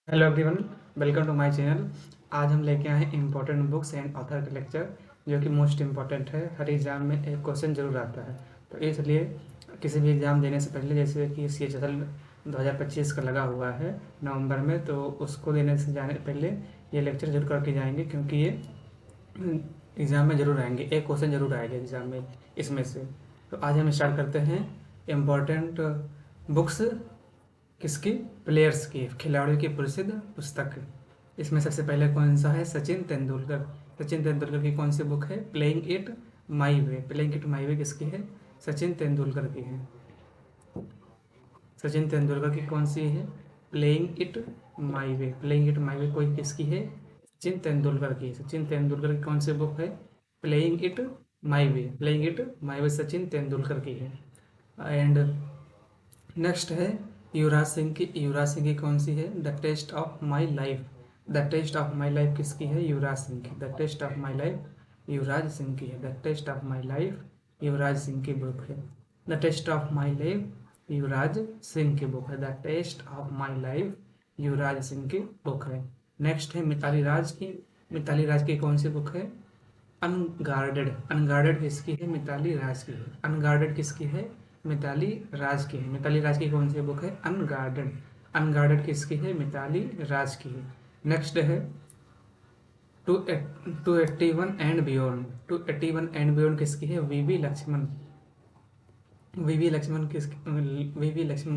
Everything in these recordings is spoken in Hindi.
Hello everyone, welcome to my channel. आज हम लेके आए हैं इम्पोर्टेंट बुक्स एंड ऑथर का लेक्चर, जो कि मोस्ट इम्पोर्टेंट है। हर एग्ज़ाम में एक क्वेश्चन जरूर आता है, तो इसलिए किसी भी एग्ज़ाम देने से पहले, जैसे कि CHSL 2025 का लगा हुआ है नवंबर में, तो उसको देने से जाने पहले ये लेक्चर जरूर करके जाएंगे, क्योंकि ये एग्ज़ाम में ज़रूर आएंगे, एक क्वेश्चन ज़रूर आएगा एग्ज़ाम में इसमें से। तो आज हम स्टार्ट करते हैं इम्पोर्टेंट बुक्स किसकी, प्लेयर्स की, खिलाड़ियों की प्रसिद्ध पुस्तक। इसमें सबसे पहले कौन सा है, सचिन तेंदुलकर। सचिन तेंदुलकर की कौन सी बुक है, playing it my way. Playing it my way किसकी है, सचिन तेंदुलकर की है। सचिन तेंदुलकर की कौन सी है, playing it my way. Playing it my way कोई किसकी है, सचिन तेंदुलकर की। सचिन तेंदुलकर की कौन सी बुक है, playing it my way. Playing it my way Sachin Tendulkar की है। एंड नेक्स्ट है युवराज सिंह की। युवराज सिंह की कौन सी है, the test of my life. The test of my life किसकी है, युवराज सिंह की। The test of my life Yuvraj Singh की है। The test of my life Yuvraj Singh की बुक है। The test of my life Yuvraj Singh की बुक है। The test of my life Yuvraj Singh की बुक है। नेक्स्ट है मिताली राज की। मिताली राज की कौन सी बुक है, अनगार्डेड। अनगार्डेड किसकी है, मिताली राज की है। अनगार्डेड किसकी है, मिताली राज की है। मिताली राज की कौन सी बुक है, अनगार्डेड। अनगार्डेड किसकी है, मिताली राज की है। नेक्स्ट है to 281 and beyond. 281 and beyond किसकी है, वीवी लक्ष्मण। वीवी लक्ष्मण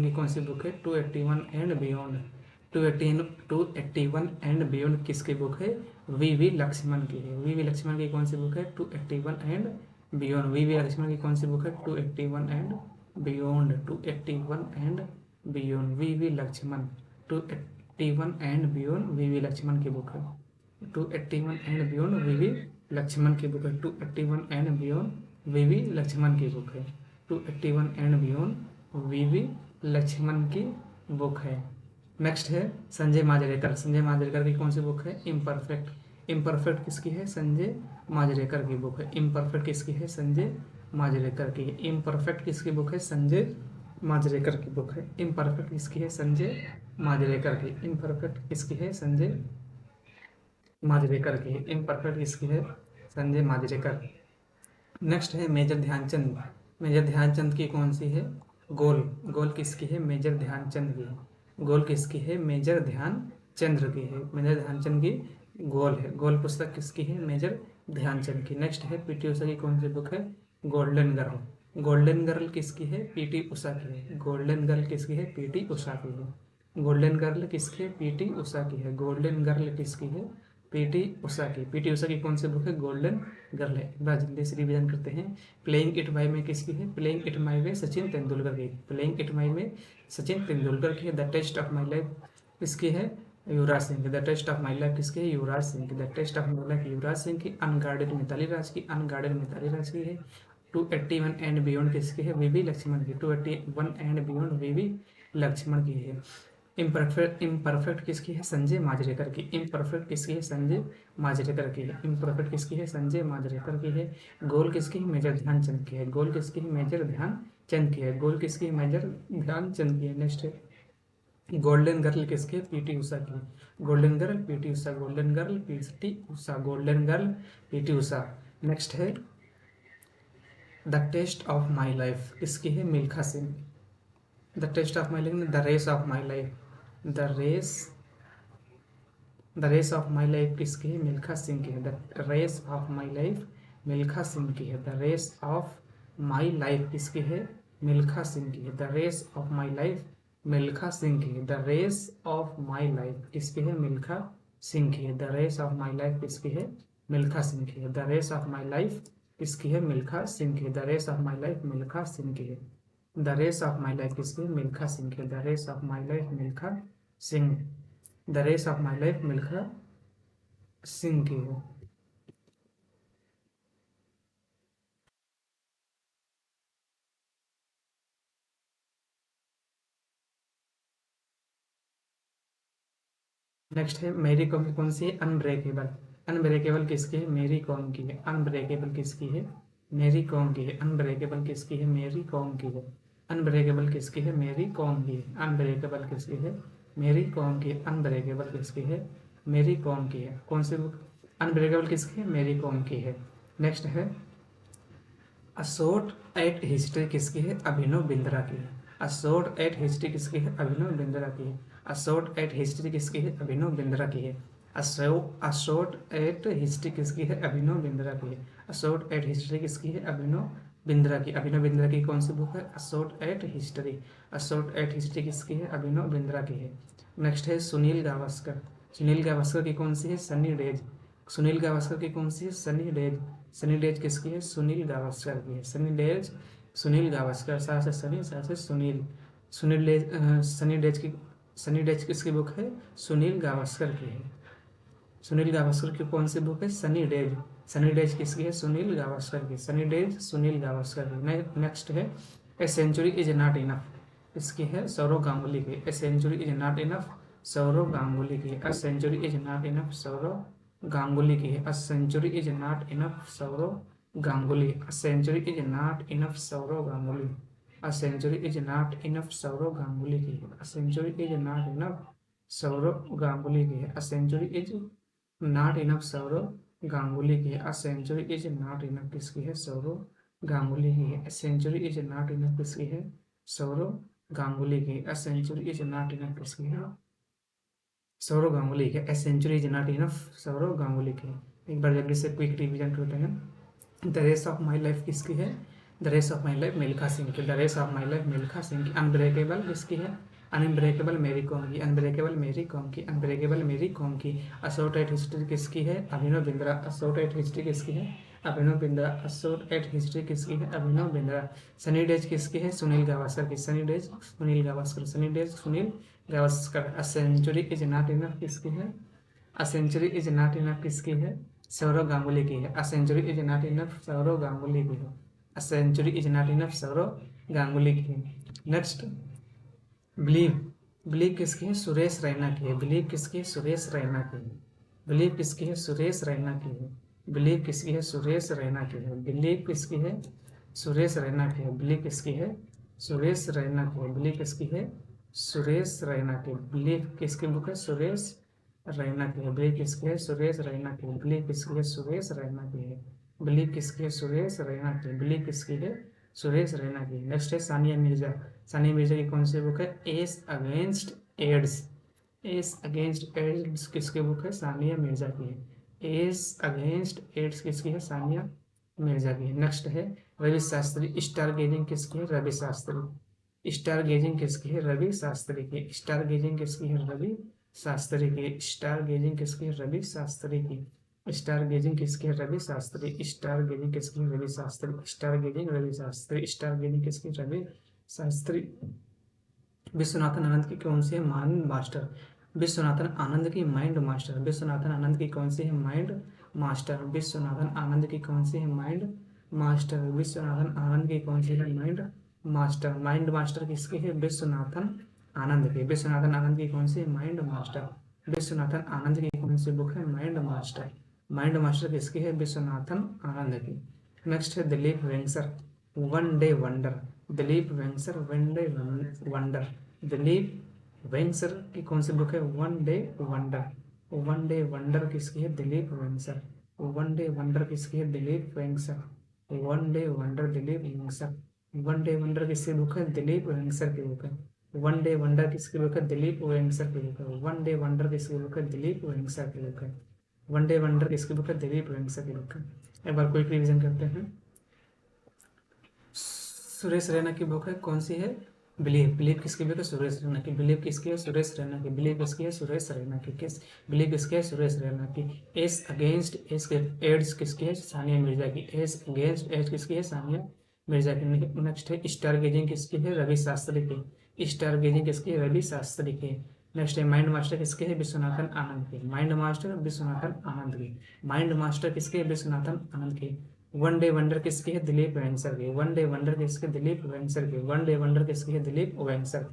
की कौन सी बुक है, 281 एंड बियॉन्ड। 281 एंड बियॉन्ड किसकी बुक है, वीवी लक्ष्मण की है। वीवी लक्ष्मण की कौन सी बुक है, 281 एंड बियॉन्ड। वीवी लक्ष्मण की कौन सी बुक है, 281 and beyond. 281 and beyond V V Laxman. 281 and beyond V V Laxman की बुक है। 281 एंड बियॉन्ड वीवी लक्ष्मण की बुक है। 281 एंड बियॉन्ड वीवी लक्ष्मण की बुक है। 281 एंड बियॉन्ड वीवी लक्ष्मण की बुक है। नेक्स्ट है संजय माजरेकर। संजय माजरेकर की कौन सी बुक है, इम्परफेक्ट। इम्परफेक्ट किसकी है, संजय माजरेकर की बुक है। इम्परफेक्ट किसकी है, संजय माजरेकर की। इम्परफेक्ट किसकी बुक है, संजय माजरेकर की बुक है। इम्परफेक्ट किसकी है, संजय माजरेकर की। इम्परफेक्ट किसकी है, संजय माजरेकर की। इम्परफेक्ट किसकी है, संजय माजरेकर। नेक्स्ट है मेजर ध्यानचंद। मेजर ध्यानचंद की कौन सी है, गोल। गोल किसकी है, मेजर ध्यानचंद की है। गोल किसकी है, मेजर ध्यानचंद्र की है। मेजर ध्यानचंद की गोल है। गोल पुस्तक किसकी है, मेजर ध्यानचंद की। नेक्स्ट है पीटी उषा की कौन सी बुक है, गोल्डन गर्ल। गोल्डन गर्ल किसकी है, पीटी उषा की है। गोल्डन गर्ल किसकी है, पीटी उषा की है। गोल्डन गर्ल किसकी है, पीटी उषा की है। गोल्डन गर्ल किसकी है, पीटी उषा की। पीटी उषा की कौन सी बुक है, गोल्डन गर्ल है। एक बार जल्दी से रिवीजन करते हैं। प्लेइंग इट माई में किसकी है, प्लेइंग इट माई में सचिन तेंदुलकर की। प्लेइंग इट माई में सचिन तेंदुलकर की है। The test of my life किसकी है, युवराज सिंह की। The test of my life किसकी है, युवराज सिंह की। The test of my life Yuvraj Singh की। अनगार्डेड मिताली राज की। अनगार्डेड मिताली राज की है। 281 एंड बियॉन्ड किसकी है, वीवी लक्ष्मण की। 281 एंड बियॉन्ड वीवी लक्ष्मण की है। इम्परफेक्ट इम्परफेक्ट किसकी है, संजय माजरेकर की। इम्परफेक्ट किसकी है, संजय माजरेकर की है। इम्परफेक्ट किसकी है, संजय माजरेकर की है। गोल किसकी है, मेजर ध्यानचंद की है। गोल किसकी है, मेजर ध्यानचंद की है। गोल किसकी है, मेजर ध्यानचंद की है। नेक्स्ट है गोल्डन गर्ल किसकी है, पीटी उषा की। Golden girl PT Usha. Golden girl PT Usha. Golden girl PT Usha. Next है the test of my life किसकी है, Milkha Singh. The test of my life, the race of my life. The race of my life किसकी है, मिल्खा सिंह की है। The race of my life Milkha Singh की है। The race of my life किसकी है, मिल्खा सिंह की है। The race of my life Milkha Singh की है। The race of my life किसकी है, मिल्खा सिंह की है। The race of my life किसकी है, मिल्खा सिंह की है। The race of my life किसकी है, मिल्खा सिंह की है। The race of my life Milkha Singh की है। The race of my life किसकी है, मिल्खा सिंह की है। The race of my life Milkha Singh. The race of my life Milkha Singh की है। नेक्स्ट है मेरी कॉम की कौन सी है, अनब्रेकेबल। अनब्रेकेबल किसकी है, मेरी कॉम की है। अनब्रेकेबल किसकी है, मेरी कॉम की है। अनब्रेकेबल किसकी है, मेरी कॉम की है। अनब्रेकेबल किसकी है, मेरी कॉम की है। अनब्रेकेबल किसकी है, मेरी कॉम की। अनब्रेकेबल किसकी है? मेरी कॉम की है। कौन सी बुक? अनब्रेकेबल किसकी है? मेरी कॉम की है। नेक्स्ट है असोट एट हिस्ट्री किसकी है? अभिनव बिंद्रा की है। असोट एट हिस्ट्री किसकी है? अभिनव बिंद्रा की है। असोट एट हिस्ट्री किसकी है? अभिनव बिंद्रा की है। असोट एट हिस्ट्री किसकी है? अभिनव बिंद्रा की है। असोट एट हिस्ट्री किसकी है? अभिनव बिंद्रा की। अभिनव बिंद्रा की कौन सी बुक है? असोट एट हिस्ट्री। असोट एट हिस्ट्री किसकी है? अभिनव बिंद्रा की है। नेक्स्ट है सुनील गावस्कर। सुनील गावस्कर की कौन सी है? सनी डेज। सुनील गावस्कर की कौन सी है? सनी डेज। सनी डेज किसकी है? सुनील गावस्कर की है। सनी डेज सुनील गावस्कर, सा से सनी, सा से सुनील। सुनील डेज सनी डेज किसकी बुक है? सुनील गावस्कर की है। सुनील गावस्कर की कौन सी बुक है? सनी डेज। सनी डेज किसकी है? सुनील गावस्कर की। सनी डेज सुनील गावस्कर की। नेक्स्ट है a century is not enough. इसकी है सौरव गांगुली की। A century is not enough, Sourav Ganguly की। A century is not enough, Sourav Ganguly की है। A century is not enough, Sourav Ganguly. A century is not enough, Sourav Ganguly. A century is not enough, Sourav Ganguly की है। A century is not enough, Sourav Ganguly की है। A century is not enough, Sourav Ganguly की है। A century is not enough किसकी है? सौरव गांगुली की है। A century is not enough किसकी है? सौरव गांगुली की। A century is not enough किसकी है? सौरव गांगुली की। A century is not enough, Sourav Ganguly की। एक बार जल्दी से क्विक रिवीजन करते हैं। The race of my life किसकी है? The race of my life Milkha Singh की। The race of my life Milkha Singh की। अनब्रेकेबल किसकी है? अनब्रेकेबल मेरी कॉम की। अनब्रेकेबल मेरी कॉम की। अनब्रेकेबल मेरी कॉम की। असोट एट हिस्ट्री किसकी है? अभिनव बिंद्रा। असोट एट हिस्ट्री किसकी है? अभिनव बिंद्रा। असोट एट हिस्ट्री किसकी है? अभिनव बिंद्रा। सनी डेज किसकी है? सुनील गावस्कर की। Sunny days Sunil Gavaskar. Sunny days Sunil Gavaskar. A century is not enough किसकी है? A century is not enough किसकी है? सौरव गांगुली की है। A century is not enough, Sourav Ganguly की है। A century is not enough, Sourav Ganguly की है। Next believe. बिलीव किसकी है? सुरेश रैना की है। बिलीव किसकी है? सुरेश रैना की है। बिलीव किसकी है? सुरेश रैना की है। बिलीव किसकी है? सुरेश रैना की है। बिलीव किसकी है? सुरेश रैना की है। बिलीव किसकी है? सुरेश रैना की है। बिलीव किसकी है? सुरेश रैना की। बिलीव किसकी बुक है? सुरेश रैना की है। बिलीव किसकी है? सुरेश रैना की है। बिलीव किसकी है? सुरेश रैना की है। बिलीव किसकी है? सुरेश रैना की है। बिलीव किसकी है? सुरेश रैना की। नेक्स्ट है सानिया मिर्जा। सानिया मिर्जा की कौन सी बुक है? Ace against odds. Ace against odds किसकी बुक है? सानिया मिर्जा की है। एस अगेंस्ट एड्स किसकी है? सानिया मिर्जा की है। नेक्स्ट है रवि शास्त्री। स्टार गेजिंग किसकी है? रवि शास्त्री। स्टार गेजिंग किसकी है? रवि शास्त्री की। स्टार गेजिंग किसकी है? रवि शास्त्री की। स्टार गेजिंग किसकी है? रवि शास्त्री की। स्टार गेजिंग किसकी है? रवि शास्त्री। स्टार गेजिंग किसकी है? Ravi Shastri. Stargazing Ravi Shastri. Stargazing किसकी? रवि शास्त्री। विश्वनाथन आनंद की कौन सी है? Mind master. विश्वनाथन आनंद की माइंड मास्टर। विश्वनाथन आनंद की कौन सी है? Mind master. विश्वनाथन आनंद की कौन सी है? Mind master. विश्वनाथन आनंद की कौन सी है? Mind master. माइंड मास्टर किसकी है? विश्वनाथन आनंद की। विश्वनाथन आनंद की कौन सी है? Mind master. विश्वनाथन आनंद की कौन सी बुक है? Mind master. माइंड मास्टर किसकी है? विश्वनाथन आनंद की। नेक्स्ट है Dilip Vengsarkar. One day wonder. Dilip Vengsarkar one day wonder. Dilip Vengsarkar की कौन सी बुक है? One day wonder. One day wonder किसकी है? Dilip Vengsarkar. One day wonder किसकी है? Dilip Vengsarkar. One day wonder Dilip Vengsarkar. One day wonder किसकी बुक है? दिलीप वेंगसर की बुक है। वन डे वंडर किसकी बुक है? दिलीप वेंगसर की बुक है। वन डे वंडर किसकी बुक है? दिलीप वेंगसर की बुक है। वन डे वंडर किसकी बुक है? दिलीप वेंगसर की बुक है। एक बार क्विक रिवीजन करते हैं। सुरेश रैना की बुक है कौन सी है? बिलीव। बिलीव किसकी बुक है? सुरेश रैना की। बिलीव किसकी है? सुरेश रैना की। बिलीव किसकी है? सुरेश रैना की। किस बिलीव किसकी है? सुरेश रैना की। एस अगेंस्ट एस एड्स किसकी है? सानिया मिर्जा की। एस अगेंस्ट एड्स किसकी है? सानिया मिर्जा की। नेक्स्ट है स्टार गेजिंग किसकी है? रवि शास्त्री की। स्टार गेजिंग किसकी है? रवि शास्त्री की। नेक्स्ट है माइंड मास्टर किसके है? विश्वनाथन आनंद की। माइंड मास्टर विश्वनाथन आनंद की। माइंड मास्टर किसके है? विश्वनाथन आनंद की। वन डे वंडर किसकी है? दिलीप वेंगसर की। वन डे वंडर किसके? दिलीप वेंगसर की। वन डे वंडर किसकी है? दिलीप वेंगसर।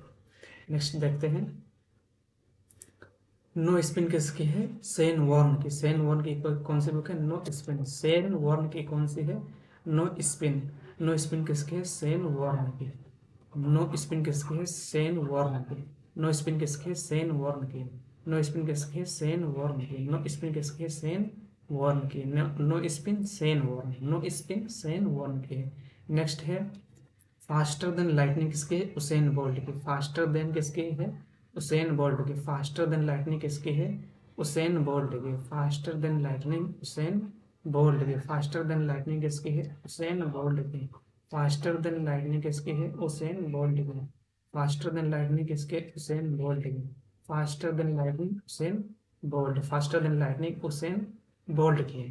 नेक्स्ट देखते हैं नो स्पिन किसकी है? सेन वॉर्न की। सेन वॉर्न की कौन सी बुक है? No spin. सेन वॉर्न की कौन सी है? No spin. नो स्पिन किसकी है? सेन वॉर्न की। नो स्पिन किसकी है? सेन वॉर्न की। नो स्पिन किसकी है, सेन वॉर्न की। नो स्पिन किसकी है, सेन वॉर्न की। नो स्पिन किसकी है, सेन वॉर्न की। No spin Shane Warne, no spin Shane Warne की। नेक्स्ट है फास्टर देन लाइटनिंग किसकी है, उसेन बोल्ट की। फास्टर देन किसकी है, उसेन बोल्ट की। फास्टर देन लाइटनिंग किसकी है, उसेन बोल्ट की। Faster than lightning Usain Bolt की। फास्टर देन लाइटनिंग किसकी है, उसेन बोल्ट की। फास्टर देन लाइटनिंग किसकी है, उसेन बोल्ट की। फास्टर देन लाइटनिंग किसके, उसेन बोल्ट की। Faster than lightning Usain Bolt, faster than lightning Usain Bolt की।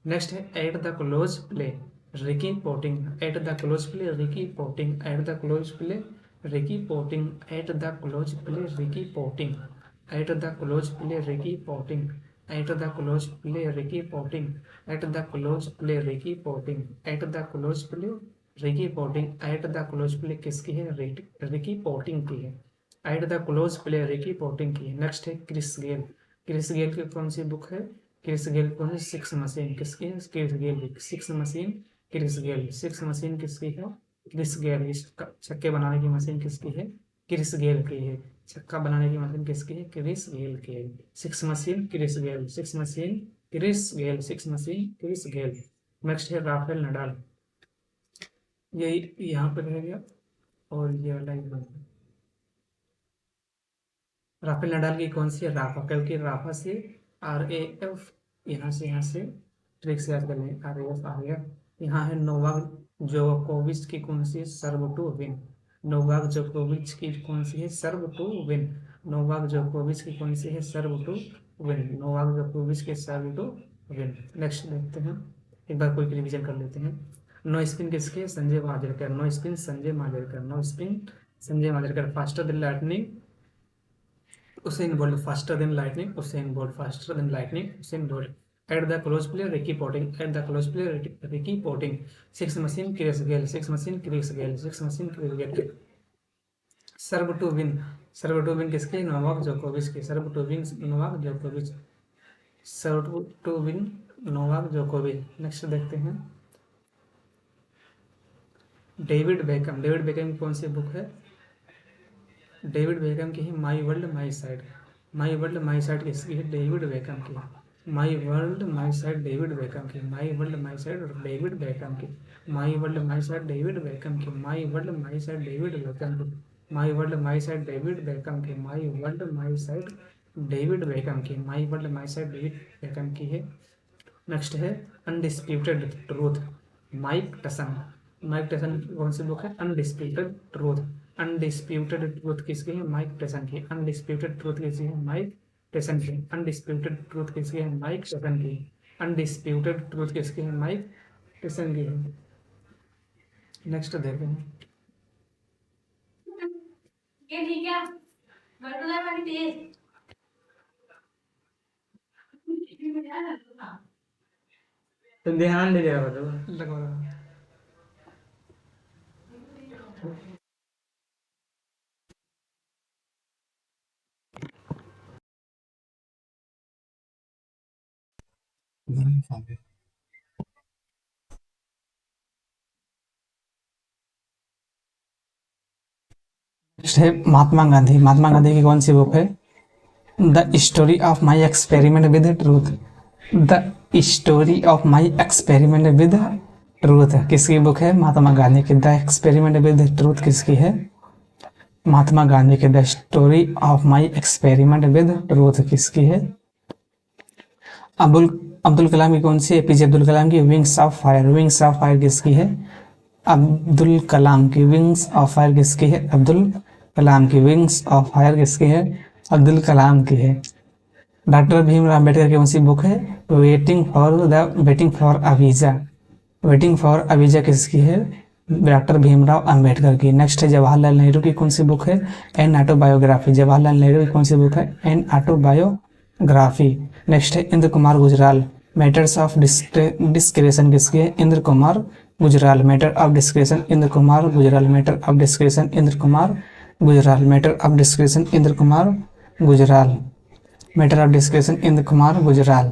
नेक्स्ट है eight the close play Ricky Ponting. At the close play Ricky Ponting. At the close play Ricky Ponting. At the close play Ricky Ponting. At the close play Ricky Ponting. At the close play Ricky Ponting. At the close play Ricky Ponting. At the close play Ricky Ponting. At the close play किसकी है, रिकी पोटिंग की है। Eight the close play Ricky Ponting की है। नेक्स्ट है क्रिस गेल। क्रिस गेल की कौन सी बुक है, क्रिस गेल कौन सी, सिक्स मशीन किसकी है, क्रिस गेल की। Six machine Chris Gayle. Six machine किसकी है, क्रिस गेल। इस छक्के बनाने की मशीन किसकी है, क्रिस गेल की है। छक्का बनाने की मशीन किसकी है, क्रिस गेल की है। Six machine Chris Gayle, six machine Chris Gayle, six machine Chris Gayle. Next है राफेल नडाल। ये यहाँ पे रह गया और ये वाला ये बन गया। राफेल नडाल की कौन सी है, राफा, क्योंकि राफा से RAF, यहाँ से ट्रिक से याद कर लें, RAF आ गया। यहाँ है नोवाक जोकोविच की कौन सी है, सर्व टू विन। नोवाक जोकोविच की कौन सी है, सर्व टू विन। नोवाक जोकोविच की कौन सी है, सर्व टू विन। नोवाक जोकोविच के सर्व टू विन। नेक्स्ट देखते हैं, एक बार कोई रिवीजन कर लेते हैं। नो स्पिन किसके, Sanjay Manjrekar. No spin Sanjay Manjrekar. No spin Sanjay Manjrekar. Faster than lightning Usain Bolt. Faster than lightning Usain Bolt. Faster than lightning Usain Bolt. At the close play Ricky Ponting. At the close play Ricky Ponting. Six machine Chris Gayle. Six machine Chris Gayle. Six machine Chris Gayle. Serve to win. Serve to win किसके, नोवाक जोकोविच की। सर्व टू विन नोवाक जोकोविच। सर्व टू विन नोवाक जोकोविच। नेक्स्ट देखते हैं डेविड बेकम। डेविड बेकम की कौन सी बुक है, डेविड बेकम की है my world my side. My world my side किसकी है, डेविड बेकम की। My world my side David Beckham की। My world my side David Beckham की। My world my side David Beckham की। My world my side David Beckham की। My world my side David Beckham की। My world my side David Beckham की। My world my side David Beckham की है। नेक्स्ट है अनडिस्प्यूटेड ट्रूथ, माइक टसन। माइक टसन की कौन सी बुक है, अनडिस्प्यूटेड ट्रूथ। अनडिस्प्यूटेड ट्रूथ किसकी है, माइक टसन की। अनडिस्प्यूटेड ट्रूथ किसकी है, माइक टसन की। अनडिस्प्यूटेड ट्रूथ किसकी है, माइक टसन की। अनडिस्प्यूटेड ट्रूथ किसकी है, माइक टसन की है। नेक्स्ट देखते हैं तो ध्यान दे दिया लगवा। नेक्स्ट है महात्मा गांधी। महात्मा गांधी की कौन सी बुक है, the story of my experiment with truth. The story of my experiment with truth किसकी बुक है, महात्मा गांधी की। द एक्सपेरिमेंट विद ट्रूथ किसकी है, महात्मा गांधी की। The story of my experiment with truth किसकी है, अब्दुल कलाम की कौन सी, APJ अब्दुल कलाम की wings of fire. Wings of fire किसकी है, अब्दुल कलाम की। विंग्स ऑफ फायर किसकी है, अब्दुल कलाम की। विंग्स ऑफ फायर किसकी है, अब्दुल कलाम की है। डॉक्टर भीमराव अम्बेडकर की कौन सी बुक है, waiting for a visa. Waiting for a visa किसकी है, डॉक्टर भीमराव अम्बेडकर की। नेक्स्ट है जवाहरलाल नेहरू की कौन सी बुक है, एन ऑटोबायोग्राफी। जवाहरलाल नेहरू की कौन सी बुक है, एन ऑटोबायोग्राफी। नेक्स्ट है Inder Kumar Gujral, matters of discretion किसकी है, Inder Kumar Gujral. Matter of discretion Inder Kumar Gujral. Matter of discretion Inder Kumar Gujral. Matter of discretion Inder Kumar Gujral. Matter of discretion Inder Kumar Gujral.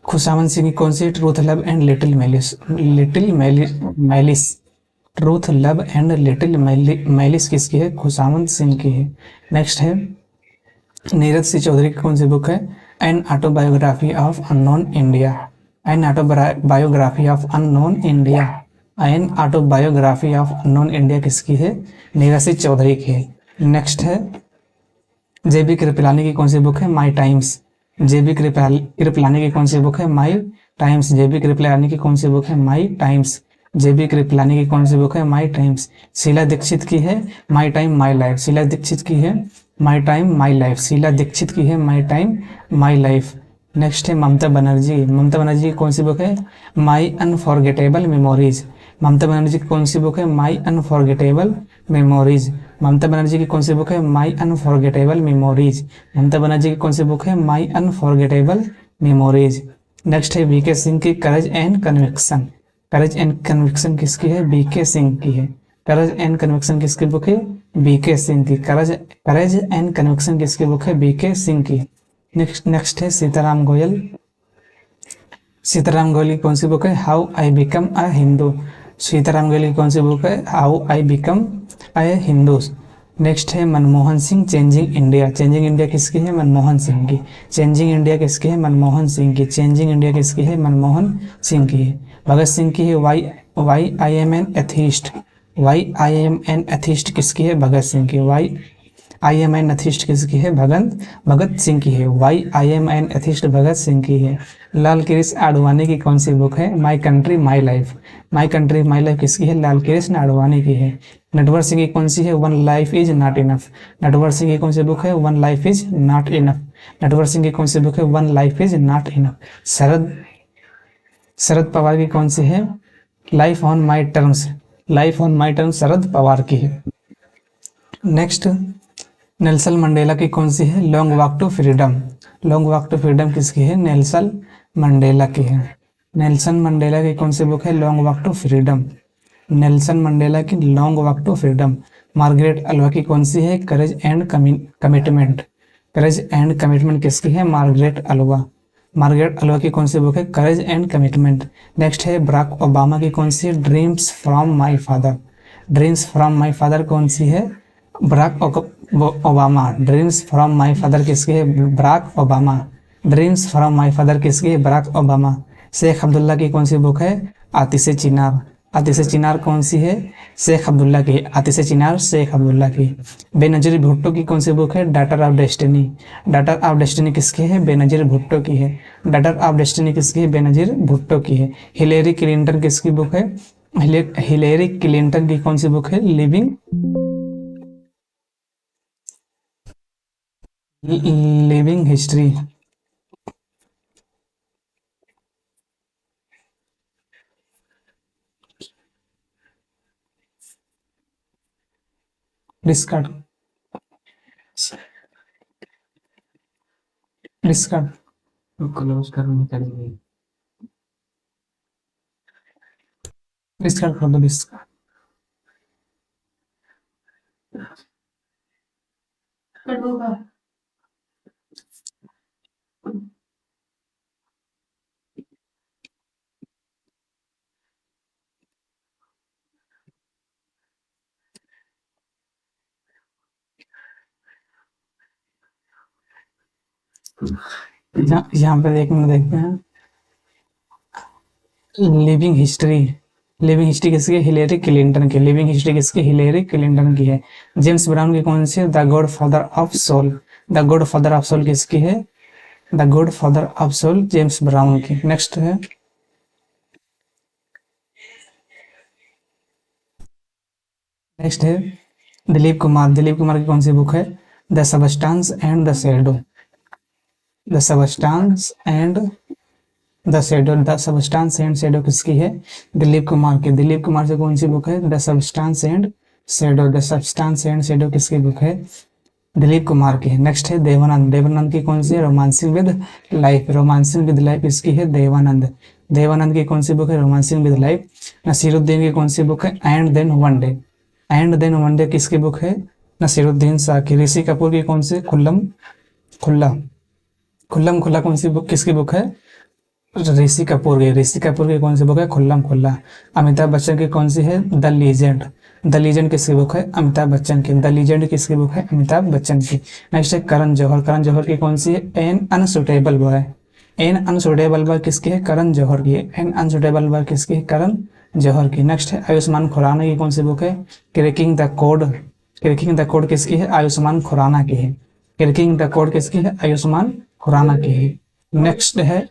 Khushwant Singh की कौन सी, truth love and little malice. Little malice truth love and little malice किसकी है? खुशावंत सिंह की है। नेक्स्ट है नीरज सिंह चौधरी की कौन सी बुक है? An autobiography of unknown India. An autobiography of unknown India. An autobiography of unknown India किसकी है? नीरज सिंह चौधरी की है। नेक्स्ट है जेबी कृपलानी की कौन सी बुक है? माई टाइम्स। जेबी कृपलानी की कौन सी बुक है? माई टाइम्स। जेबी कृपलानी की कौन सी बुक है? माई टाइम्स। जेबी कृपलानी की कौन सी बुक है? माई टाइम्स। शीला दीक्षित की है my time my life. Sheila Dikshit की है my time my life. Sheila Dikshit की है my time my life. Next है ममता बनर्जी। ममता बनर्जी की कौन सी बुक है? माई अनफॉरगेटेबल मेमोरीज। ममता बनर्जी की कौन सी बुक है? माई अनफॉरगेटेबल मेमोरीज। ममता बनर्जी की कौन सी बुक है? माई अनफॉरगेटेबल मेमोरीज। ममता बनर्जी की कौन सी बुक है? माई अनफॉरगेटेबल मेमोरीज। नेक्स्ट है वीके सिंह की courage and conviction. Courage and conviction किसकी है? बीके सिंह की है। करेज एंड कन्विक्शन किसकी बुक है? बीके सिंह की। करेज एंड कन्विक्शन किसकी बुक है? बीके सिंह की। नेक्स्ट है सीताराम गोयल। सीताराम गोयल की कौन सी बुक है? How I become a Hindu. Sitaram Goel की कौन सी बुक है? How I become a Hindu. Next है Manmohan Singh changing India. Changing India किसकी है? मनमोहन सिंह की। चेंजिंग इंडिया किसकी है? मनमोहन सिंह की। चेंजिंग इंडिया किसकी है? मनमोहन सिंह की है। भगत सिंह की है why why I am an atheist. Why I am an atheist किसकी है? भगत सिंह की। Why I am an atheist किसकी है? भगत सिंह की है। Why I am an atheist Bhagat Singh की है। लाल कृष्ण आडवाणी की कौन सी बुक है? My country my life. My country my life किसकी है? लाल कृष्ण आडवाणी की है। नटवर सिंह की कौन सी है? One life is not enough. Natwar Singh की कौन सी बुक है? One life is not enough. Natwar Singh की कौन सी बुक है? One life is not enough. Sharad Pawar की कौन सी है? Life on my terms. Life on my terms Sharad Pawar की है। नेक्स्ट नेल्सन मंडेला की कौन सी है? Long walk to freedom. Long walk to freedom किसकी है? नेल्सन मंडेला की है। नेल्सन मंडेला की कौन सी बुक है? Long walk to freedom. Nelson Mandela की long walk to freedom. Margaret Alva की कौन सी है? Courage and commitment. Courage and commitment किसकी है? Margaret Alva. मार्गरेट अल्वा की कौन सी बुक है? Courage and commitment. नेक्स्ट है बराक ओबामा की कौन सी है? Dreams from my father. Dreams from my father कौन सी है? Barack Obama. Dreams from my father किसकी है? Barack Obama. Dreams from my father किसकी है? Barack Obama. शेख अब्दुल्ला की कौन सी बुक है? आतिश चिनार। आतिश चिनार कौन सी है? शेख अब्दुल्ला की। आतिश चिनार शेख अब्दुल्ला की। बेनजीर भुट्टो की कौन सी बुक है? Daughter of destiny. Daughter of destiny किसकी है? बेनजीर भुट्टो की है। डाटर ऑफ डेस्टिनी किसकी है? बेनजीर भुट्टो की है। हिलेरी क्लिंटन किसकी बुक है? हिलेरी क्लिंटन की कौन सी बुक है? Living history. Discard discard close करने के लिए डिस्कार्ड कर दो। डिस्कार्ड यहाँ पे देखते हैं लिविंग हिस्ट्री। लिविंग हिस्ट्री किसकी है? हिलेरी क्लिंटन की। लिविंग हिस्ट्री किसकी? हिलेरी क्लिंटन की है। जेम्स ब्राउन की कौन सी है? The godfather of soul. The godfather of soul किसकी है? The godfather of soul James Brown की। नेक्स्ट है दिलीप कुमार। दिलीप कुमार की कौन सी बुक है? The substance and the shadow. The substance and the shadow. The substance and shadow किसकी है? दिलीप कुमार की। दिलीप कुमार से कौन सी बुक है? The substance and shadow. The substance and shadow किसकी बुक है? दिलीप कुमार की है। नेक्स्ट है देवानंद। देवानंद की कौन सी है? Romancing with life. Romancing with life किसकी है? देवानंद। देवानंद की कौन सी बुक है? Romancing with life. नसीरुद्दीन की कौन सी बुक है? And then one day. And then one day किसकी बुक है? नसीरुद्दीन शाह की। ऋषि कपूर की कौन सी? खुल्लम खुल्ला। खुल्लम खुल्ला कौन सी बुक किसकी बुक है? ऋषि कपूर की, ऋषि कपूर की कौन सी बुक है? खुल्लम खुल्ला। अमिताभ बच्चन की कौन सी है? The legend. द लीजेंड किसकी बुक है? अमिताभ बच्चन की। द लीजेंड किसकी बुक है? अमिताभ बच्चन की। नेक्स्ट है करण जौहर। करण जौहर की कौन सी है? An unsuitable boy. An unsuitable boy किसकी है? करण जौहर की। एन अनसुटेबल बॉय किसकी है? करण जौहर की। नेक्स्ट है आयुष्मान खुराना की कौन सी बुक है? Cracking the code. Cracking the code किसकी है? आयुष्मान खुराना की है। क्रैकिंग द कोड किसकी है? आयुष्मान खुराना की है। नेक्स्ट है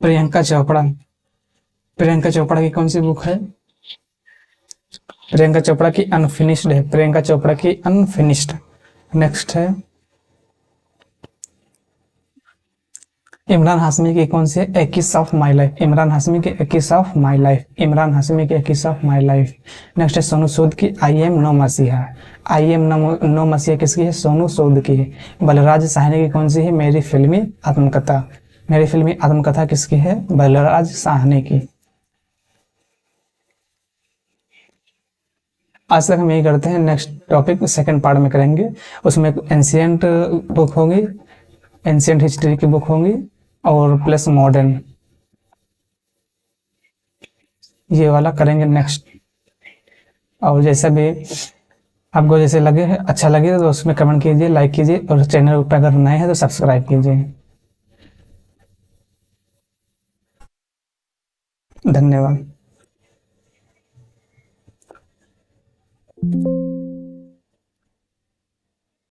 प्रियंका चोपड़ा। प्रियंका चोपड़ा की कौन सी बुक है? प्रियंका चोपड़ा की अनफिनिश्ड है। प्रियंका चोपड़ा की अनफिनिश्ड। नेक्स्ट है इमरान हाशमी की कौन सी है? A kiss of my life. Emraan Hashmi की a kiss of my life. Emraan Hashmi की a kiss of my life. Next है सोनू सूद की आई एम नो मसीहा। आई एम नो मसीहा किसकी है? सोनू सूद की है। बलराज साहनी की कौन सी है? मेरी फिल्मी आत्मकथा। मेरी फिल्मी आत्मकथा किसकी है? बलराज साहनी की। आज तक हम यही करते हैं। नेक्स्ट टॉपिक सेकंड पार्ट में करेंगे। उसमें एंशियंट बुक होगी, एंशियंट हिस्ट्री की बुक होंगी और प्लस मॉडर्न, ये वाला करेंगे नेक्स्ट। और जैसा भी आपको जैसे लगे अच्छा लगे तो उसमें कमेंट कीजिए, लाइक कीजिए और चैनल पर अगर नए हैं तो सब्सक्राइब कीजिए। धन्यवाद।